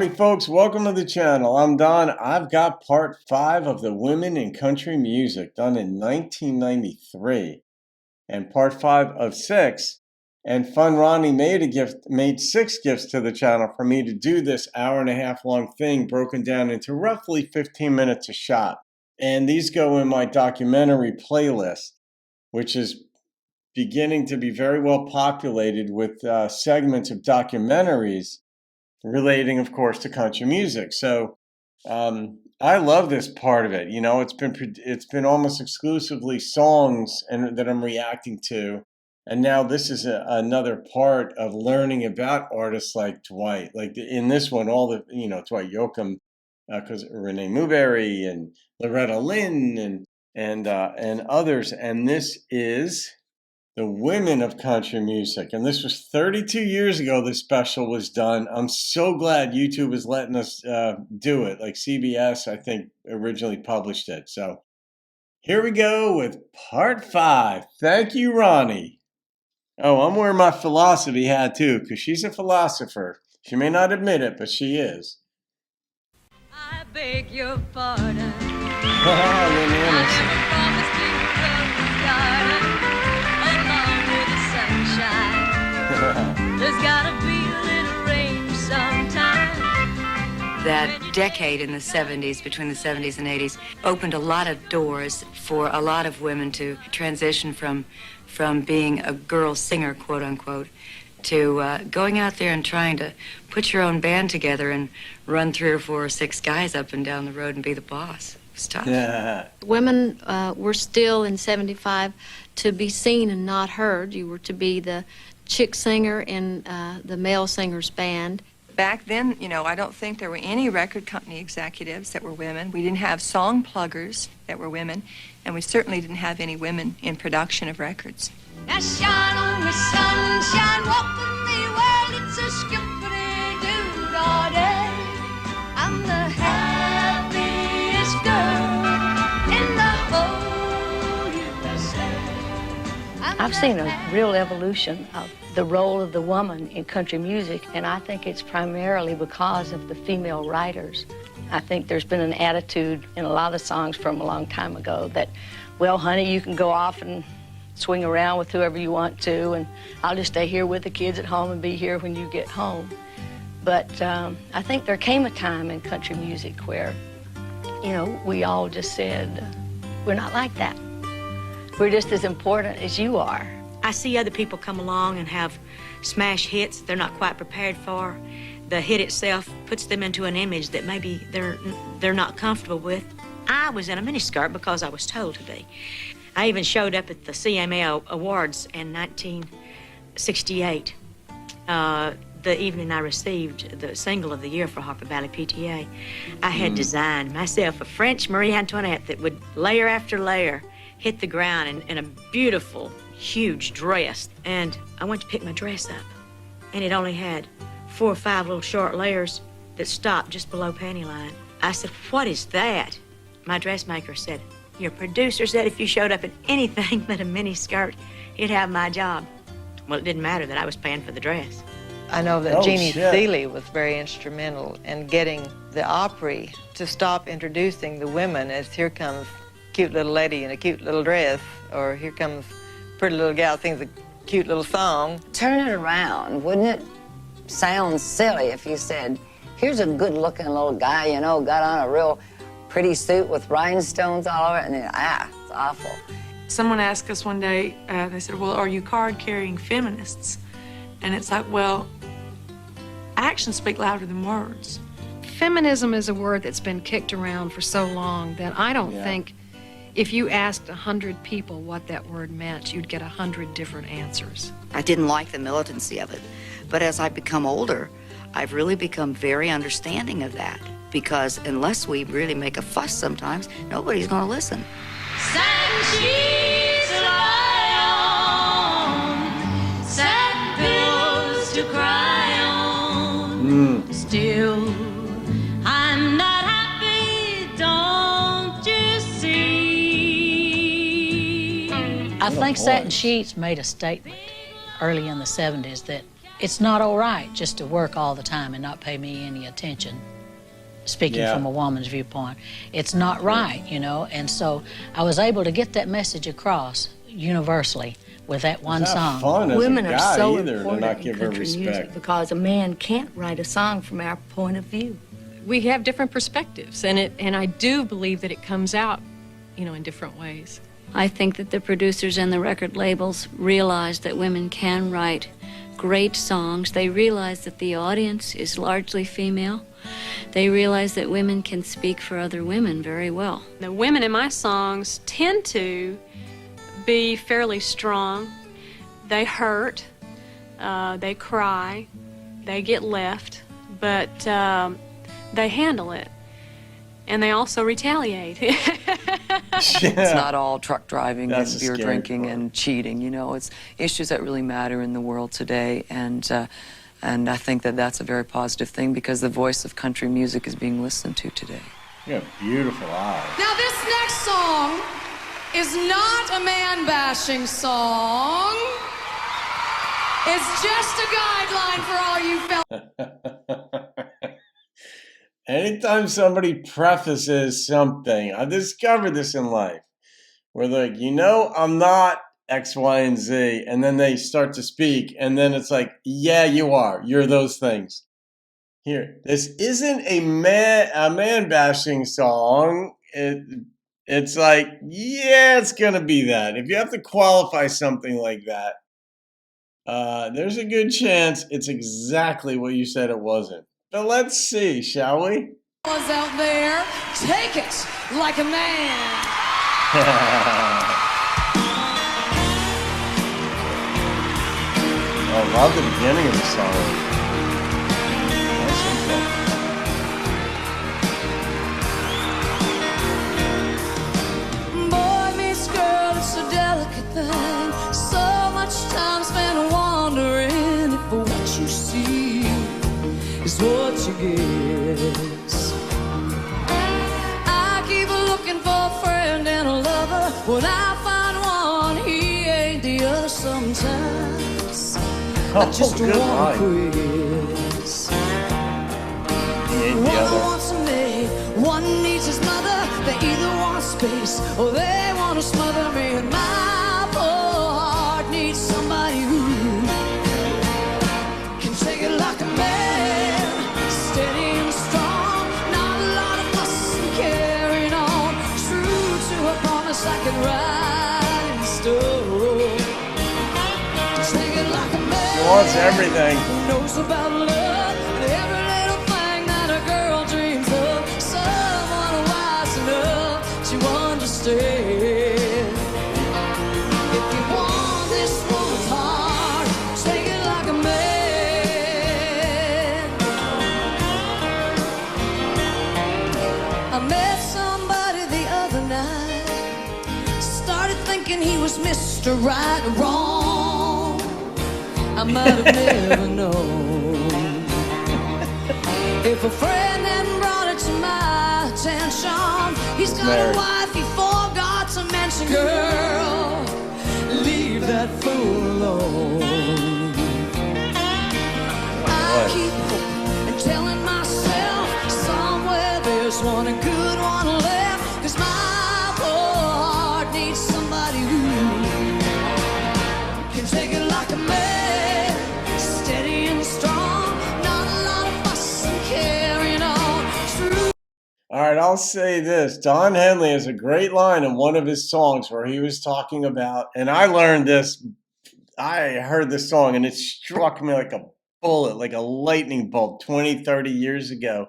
Howdy folks, welcome to the channel. I'm Don. I've got part 5 of the Women in Country Music done in 1993 and part 5 of 6. And funRonni made 6 gifts to the channel for me to do this hour-and-a-half long thing broken down into roughly 15 minutes a shot. And these go in my documentary playlist, which is beginning to be very well populated with segments of documentaries relating, of course, to country music. So I love this part of it. You know, it's been almost exclusively songs that I'm reacting to, and now this is another part of learning about artists like Dwight. Like in this one, all the Dwight Yoakam, because Renee Newberry and Loretta Lynn and others. And this is the Women of Country Music. And this was 32 years ago this special was done. I'm so glad YouTube is letting us do it. Like CBS, I think, originally published it. So here we go with part 5. Thank you, Ronnie. Oh, I'm wearing my philosophy hat too, because she's a philosopher. She may not admit it, but she is. I beg your pardon. There's gotta be a little rain sometime. That decade in the 70s, between the 70s and 80s, opened a lot of doors for a lot of women to transition from being a girl singer, quote unquote, to going out there and trying to put your own band together and run 3 or 4 or 6 guys up and down the road and be the boss. It was tough. Yeah. Women were still in 75 to be seen and not heard. You were to be the chick singer in the male singer's band. Back then, you know, I don't think there were any record company executives that were women. We didn't have song pluggers that were women, and we certainly didn't have any women in production of records. Now shine on me, sunshine, walk with me, well, it's a skippity-doo all day. I'm the happiest girl in the whole USA. I've seen a real evolution of the role of the woman in country music, and I think it's primarily because of the female writers. I think there's been an attitude in a lot of songs from a long time ago that, well, honey, you can go off and swing around with whoever you want to, and I'll just stay here with the kids at home and be here when you get home. But I think there came a time in country music where, you know, we all just said, we're not like that. We're just as important as you are. I see other people come along and have smash hits they're not quite prepared for. The hit itself puts them into an image that maybe they're not comfortable with. I was in a miniskirt because I was told to be. I even showed up at the CMA Awards in 1968, the evening I received the single of the year for Harper Valley PTA. I had designed myself a French Marie Antoinette that would layer after layer hit the ground in a beautiful, huge dress. And I went to pick my dress up, and it only had 4 or 5 little short layers that stopped just below panty line. I said, what is that? My dressmaker said, your producer said if you showed up in anything but a mini skirt, he'd have my job. Well, it didn't matter that I was paying for the dress. I know that Jeannie Seeley was very instrumental in getting the Opry to stop introducing the women as here comes cute little lady in a cute little dress, or here comes pretty little gal sings a cute little song. Turn it around. Wouldn't it sound silly if you said, here's a good-looking little guy, you know, got on a real pretty suit with rhinestones all over it, and then, it's awful. Someone asked us one day, they said, well, are you card-carrying feminists? And it's like, well, actions speak louder than words. Feminism is a word that's been kicked around for so long that I don't think if you asked 100 people what that word meant, you'd get 100 different answers. I didn't like the militancy of it, but as I've become older, I've really become very understanding of that, because unless we really make a fuss sometimes, nobody's going to listen. She's lie on, sad pillows to cry on. Still, I'm not happy, don't you see? I think Satin Sheets made a statement early in the 70s that it's not all right just to work all the time and not pay me any attention. Speaking from a woman's viewpoint, it's not right, you know. And so I was able to get that message across universally with that one song. Women are so important in country music because a man can't write a song from our point of view. We have different perspectives, and I do believe that it comes out, you know, in different ways. I think that the producers and the record labels realize that women can write great songs. They realize that the audience is largely female. They realize that women can speak for other women very well. The women in my songs tend to be fairly strong. They hurt, they cry, they get left, but they handle it. And they also retaliate. It's not all truck driving and beer drinking and cheating, you know. It's issues that really matter in the world today, and I think that that's a very positive thing because the voice of country music is being listened to today. Yeah, beautiful eyes. Now this next song is not a man-bashing song. It's just a guideline for all you fellas. Anytime somebody prefaces something, I discovered this in life, where they're like, you know, I'm not X, Y, and Z, and then they start to speak, and then it's like, yeah, you are. You're those things. Here, this isn't a man-bashing song. It's like, yeah, it's gonna be that. If you have to qualify something like that, there's a good chance it's exactly what you said it wasn't. But let's see, shall we? Was out there, take it like a man. I love the beginning of the song. Boy meets girl, it's a delicate thing. So much time spent wondering if what you see is what you get. I keep looking for a friend and a lover. When I find one, he ain't the other sometimes. I just want to quiz. One wants a maid, one needs his mother. They either want space or they want to smother me. And my poor heart needs somebody who can take it like a man, steady and strong. Not a lot of fuss and carrying on. True to a promise I can ride in stone. Take it like a man. She wants everything. Who knows about love? Every little thing that a girl dreams of. Someone wise enough to understand. If you want this woman's heart, take it like a man. I met somebody the other night. Started thinking he was Mr. Right or Wrong. I might have never known. If a friend hadn't brought it to my attention, he's got a wife he forgot to mention. Girl, leave that fool alone. I keep hoping and telling myself somewhere there's one, a good one left. 'Cause my poor heart needs somebody who can take it like a man, steady and strong. Not a lot of fuss and carrying on. True. All right, I'll say this. Don Henley has a great line in one of his songs where he was talking about, and I learned this, I heard this song and it struck me like a bullet, like a lightning bolt 20, 30 years ago,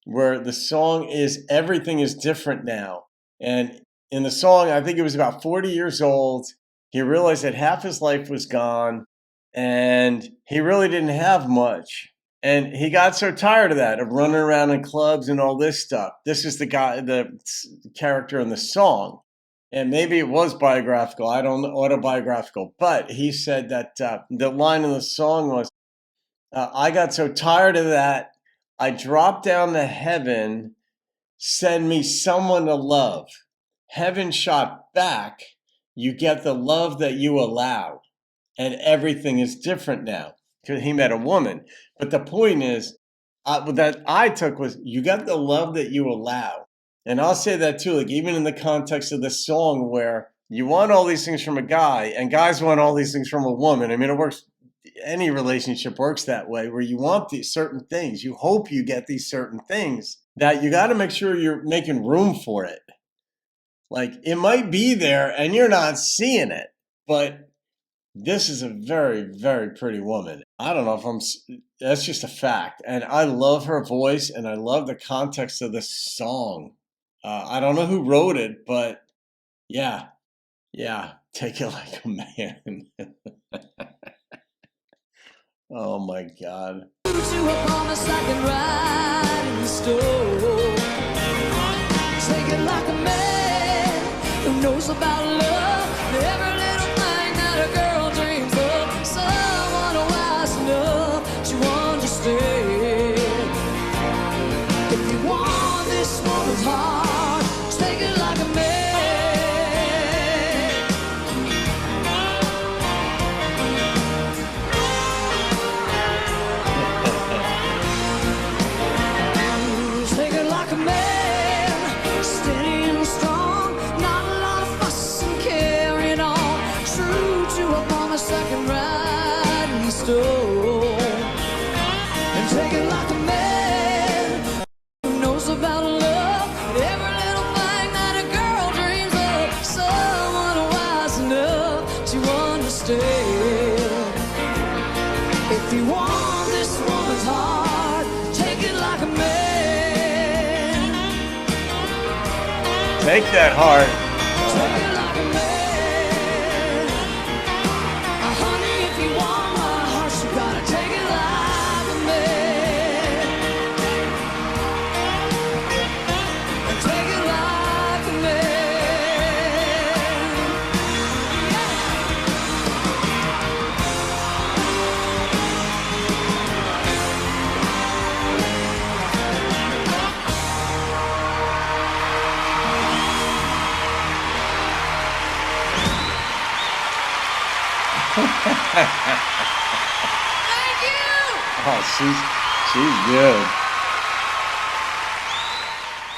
where the song is Everything is Different Now. And in the song, I think it was about 40 years old, he realized that half his life was gone and he really didn't have much. And he got so tired of that, of running around in clubs and all this stuff. This is the guy, the character in the song. And maybe it was biographical, I don't know, autobiographical. But he said that the line in the song was, I got so tired of that, I dropped down to heaven, send me someone to love. Heaven shot back, you get the love that you allowed. And everything is different now. because he met a woman. But the point is, that I took was, you got the love that you allow. And I'll say that too, like even in the context of this song where you want all these things from a guy and guys want all these things from a woman. I mean, it works, any relationship works that way, where you want these certain things. You hope you get these certain things, that you got to make sure you're making room for it. Like, it might be there and you're not seeing it, but this is a very, very pretty woman. I don't know if that's just a fact. And I love her voice and I love the context of this song. I don't know who wrote it, but yeah, take it like a man. Oh my God. Take it like a man who knows about love, every little thing that a girl dreams of. Someone wise enough to understand. If you want this woman's heart, take it like a man. Take it like a man, steady and strong, not a lot of fuss and carrying on. True to a promise, second ride and stone. And take it like a man who knows about love, every little thing that a girl dreams of. Someone wise enough to understand. If you want this woman's heart, take it like a man. Take that heart. Take it like a man. Honey, if you want my heart, you gotta take it like a man. Take it like a man. Thank you. Oh, she's good.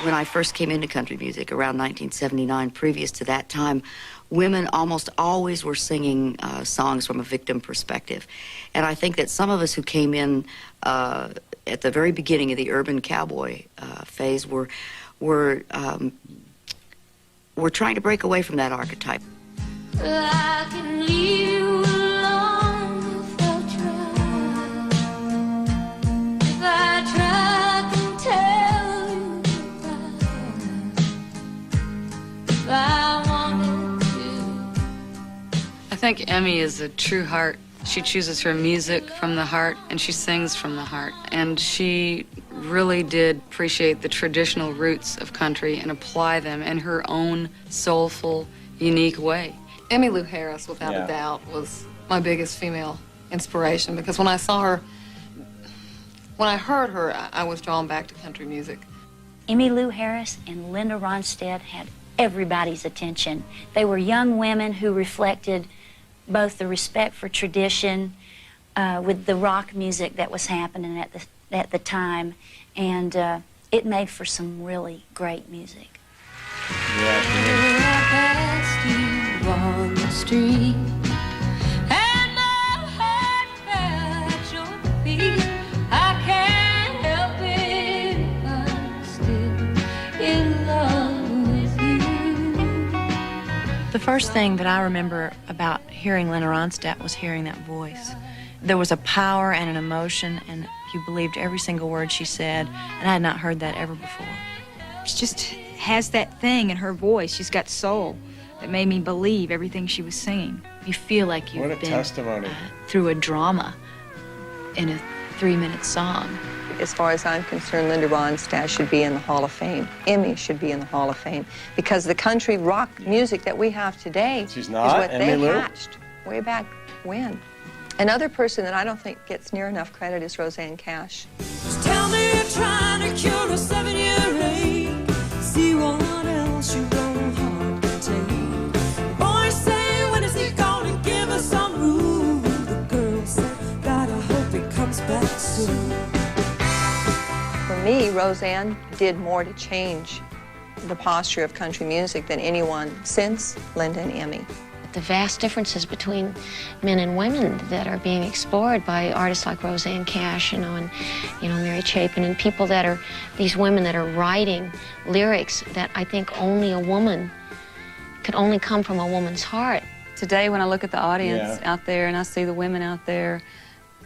When I first came into country music around 1979, previous to that time, women almost always were singing songs from a victim perspective. And I think that some of us who came in at the very beginning of the urban cowboy phase were trying to break away from that archetype. I can leave you alone without trying. If I try to tell you if I wanted to. I think Emmy is a true heart. She chooses her music from the heart, and she sings from the heart. And she really did appreciate the traditional roots of country and apply them in her own soulful, unique way. Emmylou Harris, without a doubt, was my biggest female inspiration, because when I saw her, when I heard her, I was drawn back to country music. Emmylou Harris and Linda Ronstadt had everybody's attention. They were young women who reflected both the respect for tradition with the rock music that was happening at the time, and it made for some really great music. I passed you on the street, and my heart fell at your feet. I can't help it if I'm still in love with you. The first thing that I remember about hearing Linda Ronstadt was hearing that voice. There was a power and an emotion, and you believed every single word she said, and I had not heard that ever before. She just has that thing in her voice. She's got soul that made me believe everything she was singing. You feel like you've been testimony. Through a drama in a 3-minute song. As far as I'm concerned, Linda Ronstadt should be in the Hall of Fame. Emmy should be in the Hall of Fame, because the country rock music that we have today is what they hatched way back when. Another person that I don't think gets near enough credit is Roseanne Cash. Just tell me you're trying to cure a 7-year ache. See what else you go hard to take. Boys say, when is he gonna give us some room? The girls say, gotta hope me, Roseanne did more to change the posture of country music than anyone since Linda and Emmy. The vast differences between men and women that are being explored by artists like Roseanne Cash, and Mary Chapin, and people that are, these women that are writing lyrics that I think only a woman could only come from a woman's heart. Today, when I look at the audience out there and I see the women out there,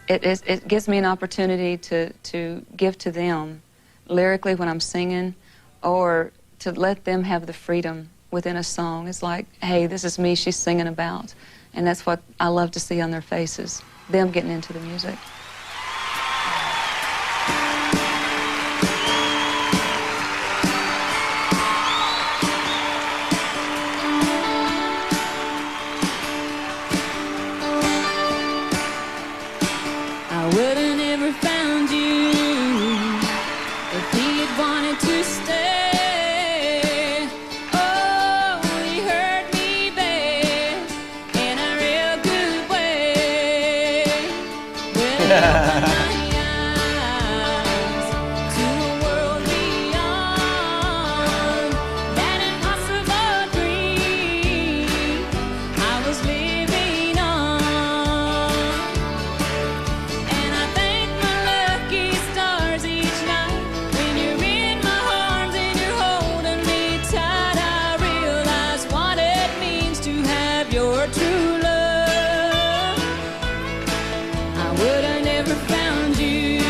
it gives me an opportunity to give to them lyrically when I'm singing, or to let them have the freedom within a song. It's like, hey, this is me she's singing about. And that's what I love to see on their faces, them getting into the music. I wouldn't ever found you if he had wanted to stay. Oh, he hurt me bad in a real good way. Well, he opened my eyes to a world beyond that impossible dream I was living on. And I thank my lucky stars each night when you're in my arms and you're holding me tight. I realize what it means to have your true love. I would have never found you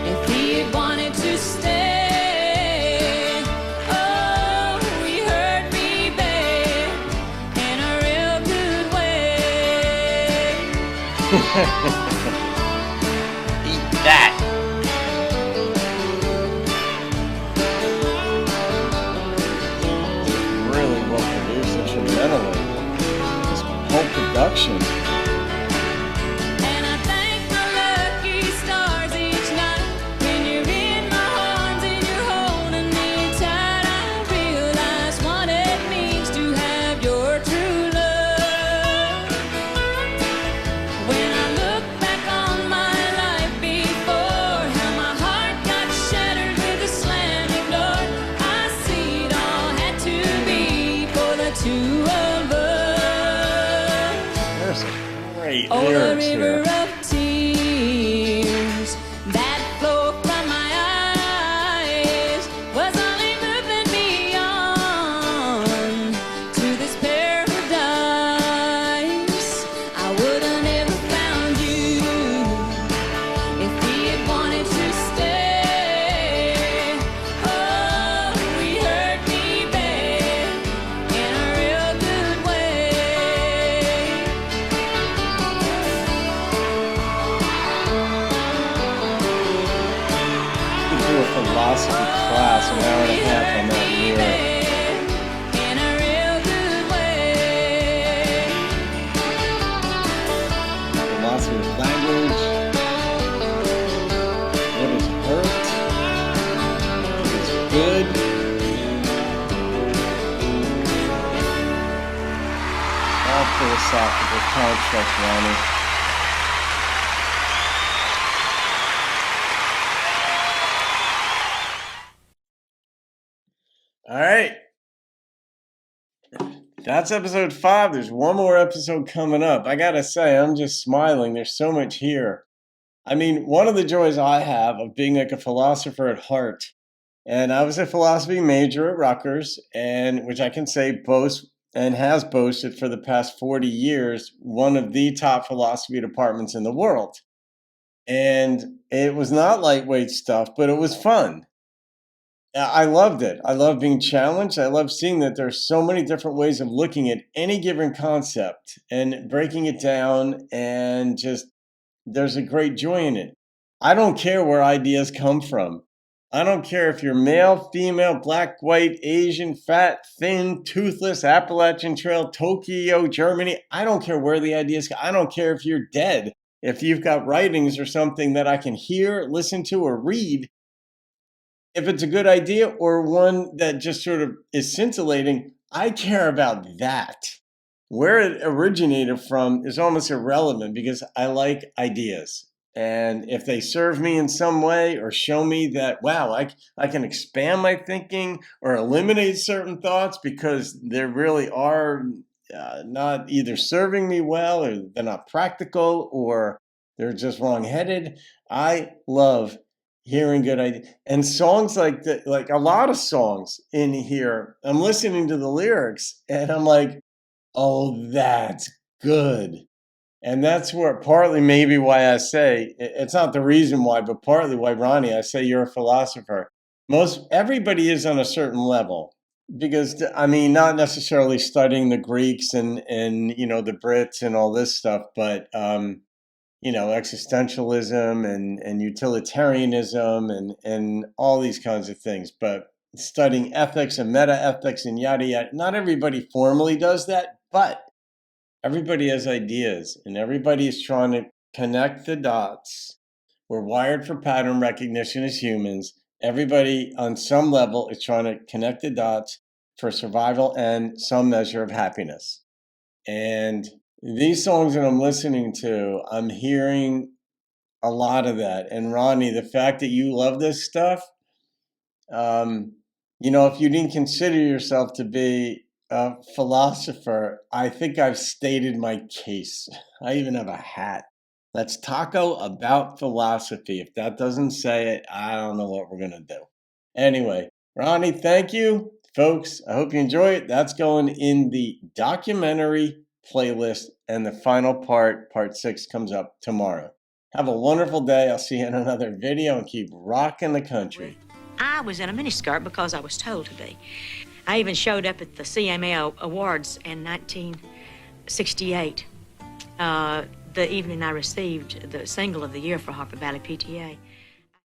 if he had wanted to stay. Oh, he hurt me bad in a real good way. Eat that. Really well produced instrumentally. This whole production. And I thank my lucky stars each night when you're in my arms and you're holding me tight. I realize what it means to have your true love. When I look back on my life before, how my heart got shattered with a slamming door, I see it all had to be for the two of us. There's some great Oh, the lyrics river here. of tears that flow from my eyes was only moving me on to this paradise. I would have never found you if he had wanted to stay. Oh, he hurt me bad in a real good way. You could do a philosophy class, an hour and a half on that lyric. In a real good way. Philosophy of language. What is hurt? What is good? All philosophical constructs, Ronnie. All right. That's episode 5. There's one more episode coming up. I gotta say, I'm just smiling. There's so much here. I mean, one of the joys I have of being like a philosopher at heart, and I was a philosophy major at Rutgers, and which I can say boasts and has boasted for the past 40 years, one of the top philosophy departments in the world. And it was not lightweight stuff, but it was fun. I loved it. I love being challenged. I love seeing that there's so many different ways of looking at any given concept and breaking it down, and just there's a great joy in it. I don't care where ideas come from. I don't care if you're male, female, black, white, Asian, fat, thin, toothless, Appalachian Trail, Tokyo, Germany. I don't care where the ideas come. I don't care if you're dead. If you've got writings or something that I can hear, listen to, or read, if it's a good idea or one that just sort of is scintillating, I care about that. Where it originated from is almost irrelevant because I like ideas. And if they serve me in some way or show me that, wow, I can expand my thinking or eliminate certain thoughts because they really are not either serving me well, or they're not practical, or they're just wrong-headed. I love hearing good ideas. And songs like that, like a lot of songs in here, I'm listening to the lyrics and I'm like, oh, that's good. And that's where partly maybe why I say, it's not the reason why, but partly why, Ronnie, I say you're a philosopher. Everybody is on a certain level, because I mean, not necessarily studying the Greeks and the Brits and all this stuff, but existentialism and utilitarianism and all these kinds of things. But studying ethics and meta ethics and yada yada, not everybody formally does that, but everybody has ideas and everybody is trying to connect the dots. We're wired for pattern recognition as humans. Everybody on some level is trying to connect the dots for survival and some measure of happiness. And these songs that I'm listening to, I'm hearing a lot of that. And Ronnie, the fact that you love this stuff, if you didn't consider yourself to be a philosopher, I think I've stated my case. I even have a hat. Let's taco about philosophy. If that doesn't say it, I don't know what we're going to do. Anyway, Ronnie, thank you. Folks, I hope you enjoy it. That's going in the documentary playlist, and the final part 6, comes up tomorrow. Have a wonderful day. I'll see you in another video, and keep rocking the country. I was in a miniskirt because I was told to be. I even showed up at the CMA Awards in 1968, the evening I received the Single of the Year for Harper Valley PTA.